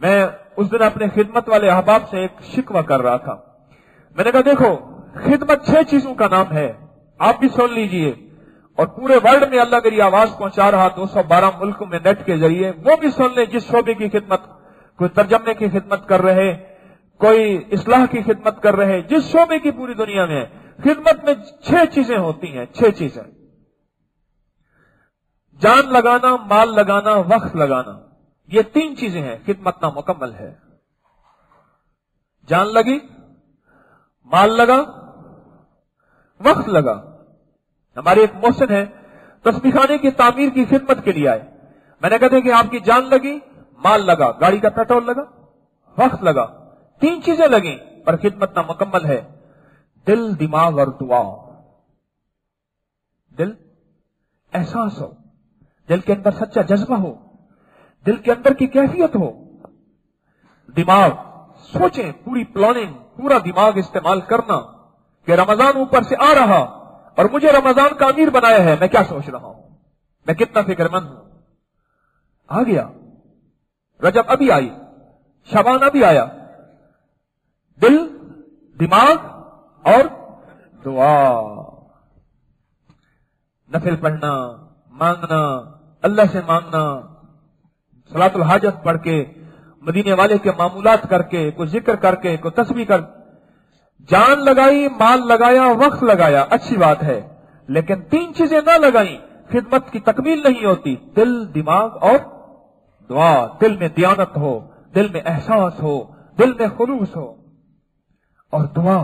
میں उस दिन अपने खिदमत वाले अहबाब से एक शिकवा कर रहा था। मैंने कहा देखो, खिदमत 6 चीजों का नाम है, आप भी सुन लीजिए, और पूरे वर्ल्ड में अल्लाह मेरी आवाज पहुंचा रहा 212 मुल्कों में नेट के जरिए, वो भी सुन ले जिस शोबे की खिदमत, कोई तर्जमे की खिदमत कर रहे, कोई इस्लाह की खिदमत कर रहे, जिस शोबे की पूरी दुनिया में खिदमत में 6 चीजें होती हैं, 6 चीजें। जान लगाना, माल लगाना, वक्त लगाना, ये 3 चीजें हैं, खिदमत ना मुकम्मल है। जान लगी, माल लगा, वक्त लगा। हमारे एक मोहसिन है, तस्बीखाने की तामीर की खिदमत के लिए आए। मैंने कहा कि आपकी जान लगी, माल लगा, गाड़ी का पेट्रोल लगा, वक्त लगा, 3 चीजें लगी, पर खिदमत ना मुकम्मल है। दिल, दिमाग और दुआ। दिल एहसास हो, दिल के अंदर सच्चा जज्बा हो, दिल के अंदर की कैफियत हो। दिमाग सोचें, पूरी प्लानिंग, पूरा दिमाग इस्तेमाल करना कि रमजान ऊपर से आ रहा और मुझे रमजान का अमीर बनाया है, मैं क्या सोच रहा हूं, मैं कितना फिक्रमंद हूं। आ गया रजब, अभी आई, शबान अभी आया। दिल, दिमाग और दुआ, नफिल पढ़ना, मांगना, अल्लाह से मांगना, सलातुल हाजत पढ़ के, मदीने वाले के मामूलात करके, कोई जिक्र करके, कोई तस्बीह कर। जान लगाई, माल लगाया, वक्त लगाया, अच्छी बात है, लेकिन 3 चीजें ना लगाई, खिदमत की तकमील नहीं होती। दिल, दिमाग और दुआ। दिल में दियानत हो, दिल में एहसास हो, दिल में खुलूस हो, और दुआ।